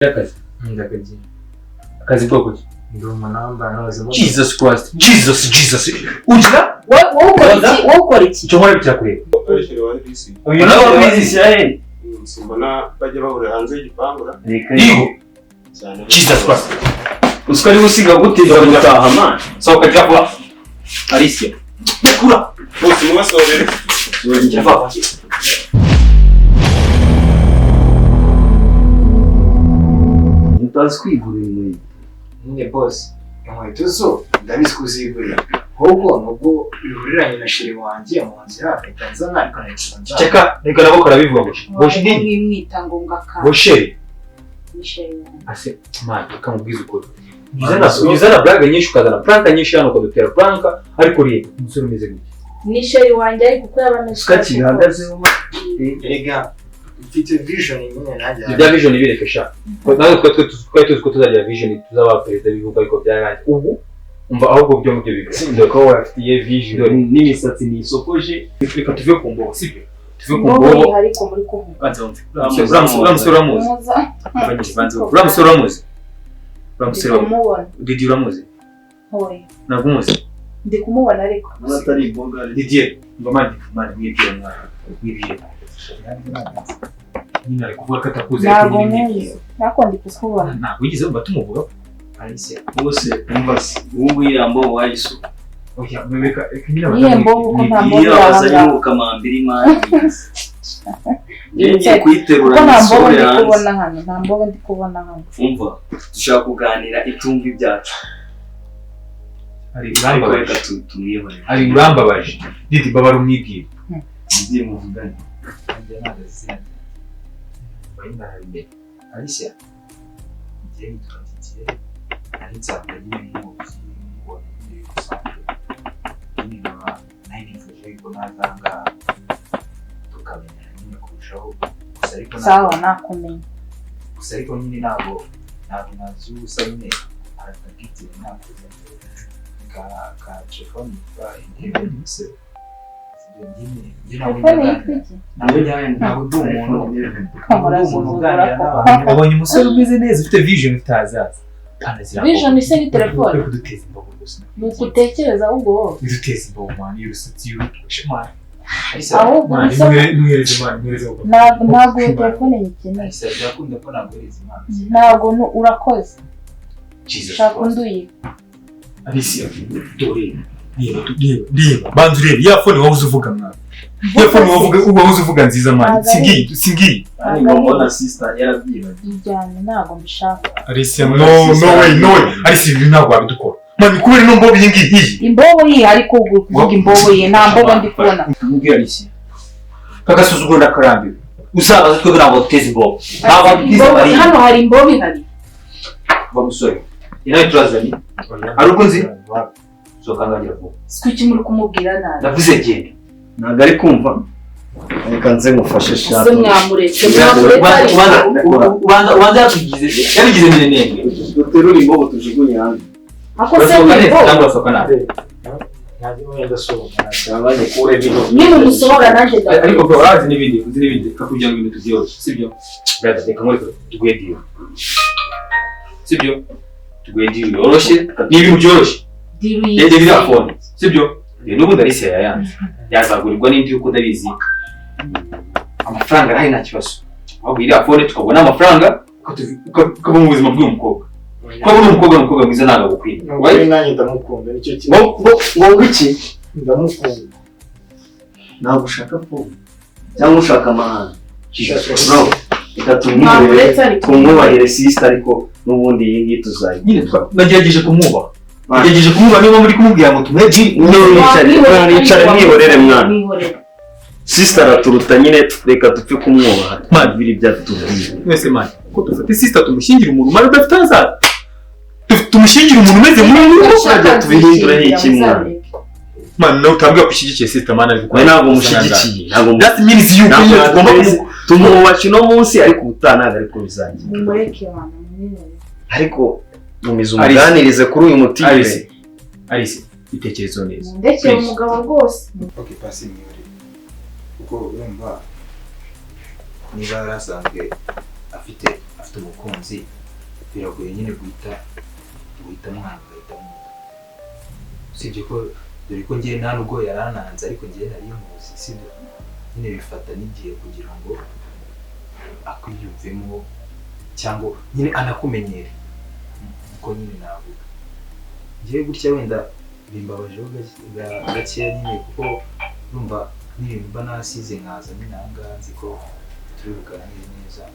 Akazi. Ndakagiye. Akazi bwoko ki? Ndi umunamba nazo. Jesus Christ. Jesus. Ugira? Wowe ukora iki? Cyo nkora bitakureba. Akoresheje wa RDC. Uyu nawe wabizi Israel. Simbona bajya bahurira hanze y'igipangura. Igo. Jesus Christ. Usikari usiga guteza gutaha man. Soka cyapa. Alicia. Nakura. Bose mubasobere. Njya papa. Mutazi kwigurira imwe. Nyine boss. Inkweto zo ndabizi kuzigurira. Ahubwo nubwo bihuriranye na shiri wanjye mu nzira akahita ariko nayisonza. Cheka, reka nabo karabivuga ngo. Boshidi. Mwimwita ngombwa ka. Bosheri. Misheri. Ase, man, kamubwiza ukuri. Uzana blague nyinshi ukazana planka nyinshi hano ukadutera planka ariko reba umusore umeze gute. Misheri wanjye ari kuko yabamesha. Skati bihagazeho. Ega mfite vision nyine nanjye. Ibya vision birekesha. Nawe twari tuzi ko tuzagira vision tuzaba perezida bivuga ariko byarangiye. Ubu umva ahubwo byo mubyo bivuga. Sinde ko wafitiye vision n'imisatsi ni isokoje. Reka tuve ku mbogo sibyo. Tuve ku mbogo ariko muri kuvuga. banza umve. Uramusore uramuzi. Uramusore uramuzi. Didi uramuzi? Hoye. Ntabwo umuzi? Ndi kumubona ariko. Atari iboga. Didier, mama mwibwira mwana. Mwibwira. Nyina ari kuvuga ko atakuze Ntabwo muzi. Nako ndi kukubona. Ntabwo wigeze wumva tumuvuga. Alicia. Bose umvase. Ubu yambo wayiso. Oya, mwebeka nyina Niye mbogo ko nta mbogo yaza kamambira imana. Ngiye kwiterura n'isore hanze. Nta mbogo ndi kubona hano. Umva, dushaka kuganira itumva ibyacu. Ari urambabaje. Tumwihorera. Ari urambabaje. Didi baba rumwibwira. Ngiye muvugane. Njye nagaze. Bayinarinde. Alicia. Njye nitwagiye. Ari nzapanye mu ngo ni gusanzwe. Ni baba nayifuje ko nazanga tukamenya nyine kurushaho. Gusa ariko Sawa nakumenya. Gusa ariko nyine ntabwo nazusa nyine arakagitira nakuze. Ka telefone kwa intebe n'ise. Ntabwo ndi umuntu uganira n'abantu. Wabonye umusore umeze neza ufite vision utazaza. Vision ise ni telefone. Uri kuduteza imbago gusa. Nuko utekereza ahubwo wowe. Biduteza imbago man y'urusatsi y'urutwishe man. Ahubwo mwireze man mwireze uko. Ntabwo iyo telefone nyikeneye. Ese byakunda ko nagureza imana. Ntabwo urakoze. Jesus. Shaka unduye. Alicia, dore. Niba bantu rero ya phone wabuze uvuga mwana. Ya phone wabuze uvuga nziza man. Singi. Ani mbona sister yarabyibagiye. Ijyane ntabwo mbishaka. Alicia, no way. Alicia ntabwo wabidukora. Man kubera no mbobo iyi. Imbobo iyi ariko kuvuga imbobo ye nta mbobo ndi kubona. Tumubwira Alicia. Kagasuzuguro ndakarambiwe. Uzabaza twe ntabwo tuteze imbobo. Ntabwo twize bari. Hano hari imbobo ihari. Bamusore. Inawe turazanye. Ari uko nzi. Zokangagira vuba. Sikuki muri kumubwira nabi. Ndavuze genda. Ntabwo ari kumva. Reka nze ngufashe shaka. Se mwamuretse. Ubanza yabigize minenenge. Duterura imbobo tujugunye hanze. Ako se imbobo. Cyangwa sokana. Ntabwo wenda sohoka. Cyabanye kure bino. Ni mu musohora nanjye ndavuga. Ariko bro urazi n'ibindi kakugira ngo ibintu tubyoroshye sibyo? Brother reka muri tugwediyo. Sibyo? Tugwediyo yoroshye n'ibintu byoroshye. Yende bira phone sibyo? N'ubundi Alicia yayanze. Yazagurirwa n'indi yuko ndabizi. Amafaranga arahe nta kibazo. Ahubwo iriya phone tukabona amafaranga ukaba mu buzima bw'uyu mukobwa. Kuba uri umukobwa mwiza ntabwo agukwiye. Wowe nanjye ndamukunda nicyo kintu. Ngo iki? Ndamukunda. Ntabwo ushaka phone. Cyangwa ushaka amahane. Bro, reka tumwubahire sister ariko n'ubundi iyi ngiyi tuzayi. Nyine nagerageje kumwubaha. Nagerageje kumwubaha niba muri kumubwira ngo tumwegire. Nicara mwihorere mwana. Sister araturuta nyine reka dupfe kumwubaha. Man biri byatubwiye. Mwese man. Ko dufate sister tumushingira umuntu mara udafite azaza. Tumushingira umuntu umeze nk'uyu cyajya tubihindura iki mwana. Man no utambwa kushyigikiye sister man ari gukora. Ntabwo mushyigikiye. That means you tugomba tumubaca no munsi ariko utanaga ariko bizangira. Mumureke wana. Ariko mumize umuganirize kuri uyu mutima. Alice bitekerezo neza. Ndekeye umugabo rwose. Okay, pasi mwihorere. Kuko urumva niba yarasanzwe afite afite umukunzi biragoye nyine guhita mwanga guhita mwanga. Usibye ko dore ko njye nta nubwo yarananze ariko njye nari muzi sibyo nyine bifata n'igihe kugira ngo akwiyumvemo cyangwa nyine anakumenyere uko nyine navuga. Njyewe gutya wenda bimbabajeho gakeya nyine kuko urumva n'ibintu mba nasize nkaza nyine aha ngaha nzi ko turi buganire neza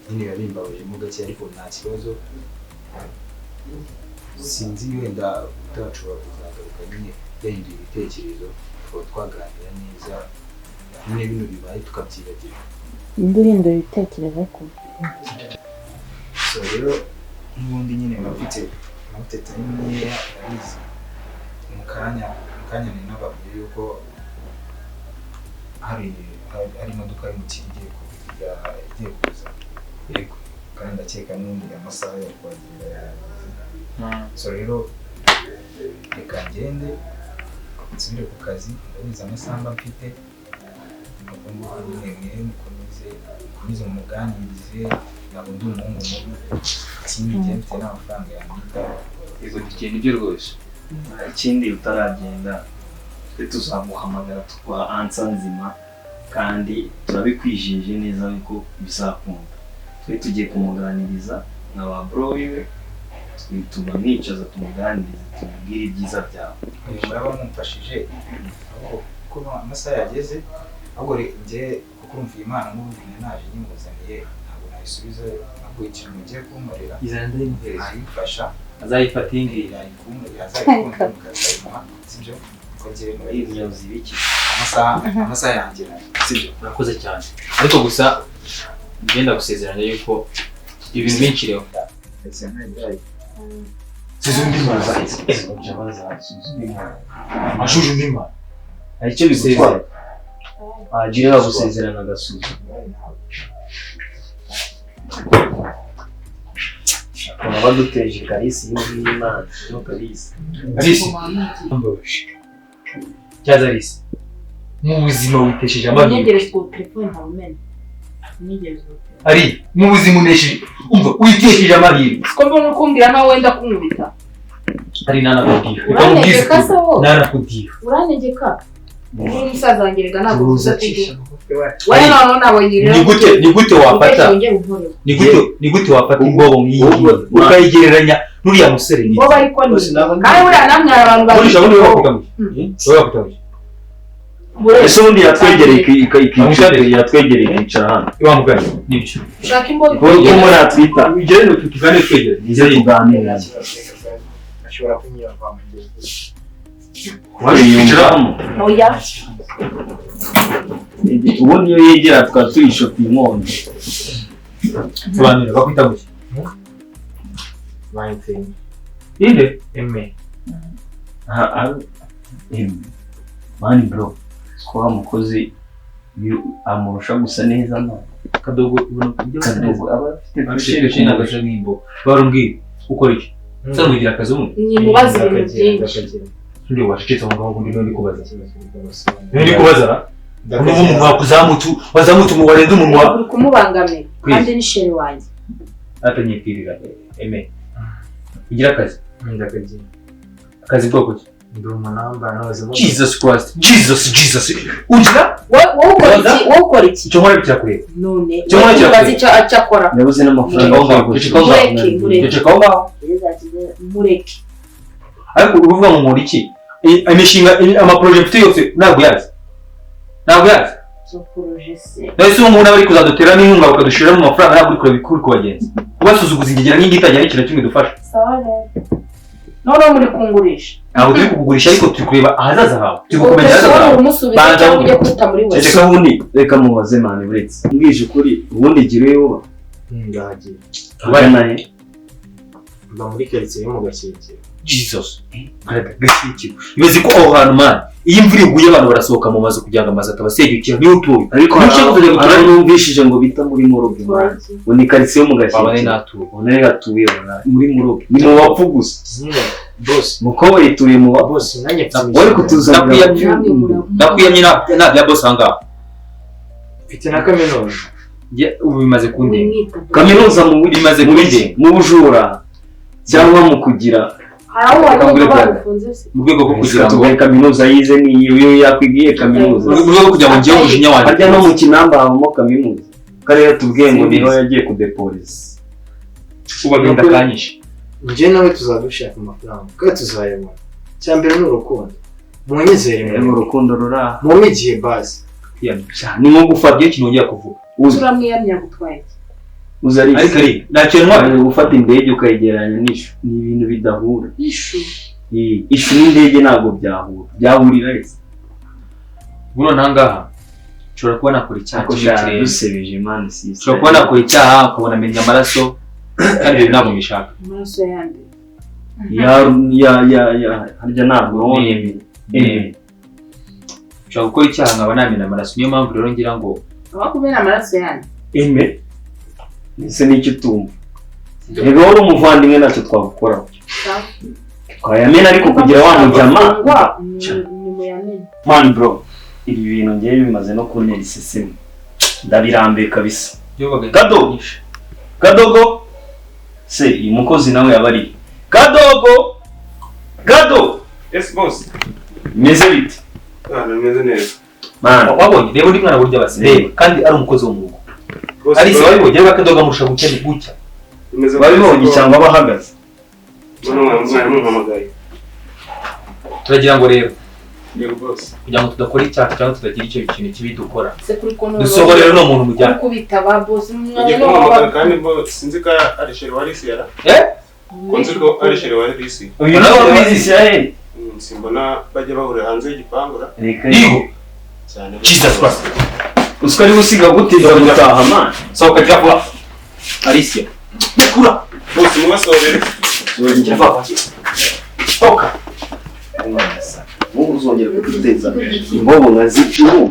nyine biba bimbabajemo gakeya ariko nta kibazo. Sinzi wenda utashobora kuzagaruka nyine yahinduye ibitekerezo tukaba twaganira neza nyine bino bibaye tukabyibagira. indi uhindura ibitekerezo ko So rero n'ubundi nyine bafite tari nkeya arizi mu kanya ni nababwiye yuko hari imodoka y'umukiriya igiye kuza yego kandi ndakeka n'undi amasaha yo kuhagera yarageze. So rero reka ngende nsubire ku kazi ndabizi amasaha mba mfite nubwo nyine mukomeze mumuganirize ntabwo ndi umuhungu mubi ikindi gihe mfite n'amafaranga yamwitaho yego tugenda ibyo rwose. ikindi utaragenda twe tuzamuhamagara tukwa ansa nzima kandi turabikwijije neza ko bizakunda. Twe tugiye kumuganiriza na ba bro wiwe tumamwicaza tumuganirize tumubwire ibyiza byawe. muraba mumfashije kuko amasaha yageze ahubwo njye kuko urumva Imana n'ubundi naje nyimuzaniye ntabwo nayisubiza ahubwo ikintu mugiye kunkorera Izanda y'umuhereza ayifasha azayifata ingiyi azayikunda mukazayima sibyo ko njye muri imyuzi biki amasaha yanjye sibyo. urakoze cyane ariko gusa ngenda gusezeranya yuko ibintu binshiriyeho Sizumbi maza ashuje undi mwana aricyo bigutwara agira gusezerana agasuza akaba baduteje karisi y'Imana no karisi Alice cyaza Alice mu buzima witesheje amabiri unyegereje ku telefone ntawe umenya unyegereje ari mu buzima unesheje umva witesheje amabiri siko mbona ukumbwira nawe wenda kunkubita ari nanakubwira uranegeka se wowe nanakubwira uranegeka uri umusaza wanjye rega ntabwo uza uzacisha kugira wowe nawe nabonyerera ni gute wafata ni gute wafata imbobo nk'iyi ukayigereranya n'uriya musore ni bo bari ko ni kandi buriya namwe abantu bari urisha ubundi wakutamuye ese ubundi yatwegereye ikicara hano wa mugani nibyo ushaka imbogo ko muri atwita ugere tukigane twegere nize kuganira ashobora kunyura kwa mugezi wariyumvamo oya ubundi iyo yegera tukaba tuyishopa inkongi sobanura bakwita guki Maintain. inde mani bro ko wa mukozi amurusha gusa neza no kadogo ubona kubyo kadogo aba afite afite cyane agasha nk'imbo barumbwira ukora iki sangira akazi umwe ni mubazi ibintu byinshi ndi washitse ngo ngo ndi kubaza ndi kubaza n'ubu mu mwakuzamutse wazamutse mu warenze umunwa uri kumubangamira kandi ni sheri wanjye atanyikirira ugira akazi akazi bwoko ki ndi umunamba nazo Jesus Christ Jesus ugira wowe ukora iki cyo nkora birakureba none Cyo nkora ubazi icyo akora yabuze n'amafaranga mureke ariko uruvuga mu muri iki imishinga amaproje mfite yose ntabwo yazi zo projet se nese umuntu abari kuzadutera n'inkunga bakadushira mu mafaranga ntabwo uri kureba ikuri ku bagenzi ubasuzuguza ingegera nk'ingitajya n'ikintu kimwe dufasha sawa rero none muri kungurisha ntabwo turi kukugurisha ariko turi kureba ahazaza hawe turi kukumenya ahazaza hawe umusubiza cyangwa ujye kuta muri we ese ubundi reka mubaze mani buretse mbwije ukuri ubundi gira iyo uba ngagiye ubanaye mba muri quartier yo mu Gashyikiro Jesus Gashyikiro ibaze ko aho hantu man iyo imvura iguye abantu barasohoka mu mazu kugira ngo amazu atabasenyukira niyo utuye ariko numvishije ngo bita muri Muroge ngo ni quartier yo mu babane Gashyikiro natuye ubona gatuye muri Muroge ni mu bapfu gusa nyine boss muko bayituye mu bapfu boss nanjye wari kutuzanira ndakwiyamye na bya boss ahangaha mfite na kaminuza ubu bimaze kundenga. Kaminuza bimaze kundenga. mu bujura cyangwa mu kugira mu rwego rwo kugira ngo kaminuza yize niyo yakwigiye kaminuza mu rwego rwo kugira ngo ngiye umujinya wanjye harya no mu Kinamba habamo kaminuza karere tubwiye ngo niho yagiye kudepoliza ubagenda kanyishe njye nawe tuzadushaka amafaranga kandi tuzayabona cyambere ni urukundo munyizere mu rukundo rura mu migiye base ni nko gufata iyo kintu ngiye kuvuga turamwiyamya gutwaye uzari ariko ari ntacyo ntwara gufata indege ukayegeranya n'ishu ni ibintu bidahura ishu n'indege ntabwo byahurira wese buno nangaha ushobora kuba nakora icyaha cy'ikirere dusebeje imana sisi ushobora kuba nakora icyaha ukabona amenya amaraso kandi ibyo ntabwo mbishaka amaraso yandi harya ntabwo ushobora gukora icyaha nkaba namena amaraso niyo mpamvu rero ngira ngo abakumena amaraso yandi ese n'icyo utumva rero wowe umuvandimwe ntacyo twagukoraho twayamena ariko kugira wa mujyama man bro ibi bintu ngewe bimaze no kuntera iseseme ndabirambiye kabisa Kadogo se uyu mukozi nawe yabari Gado yes boss meze bite meze neza man wabonye reba ndi mwana burya base reba kandi ari umukozi wo mu rugo ari se wabibonye reba Kadogo amurusha gukene gutya babibonye cyangwa bahagaze mwana muhamagaye turagira ngo rero yego boss kugira ngo tudakora icyaha cyangwa tudagira icyo kintu kibi dukora dusohora rero no muntu mujyana kubita ba boss mwanya kandi bo sinzi ko ari shere wari siyara konzi ko ari shere wari risi uyu nawe wizi yahe simbona bajya bahurira hanze y'igipangura yigo cyane Jesus Christ usukari gusiga guteza gutaha man sohoka jya Alicia yakura boss mubasohorere njya papa toka uzongera kuduteza imbobo nka zicu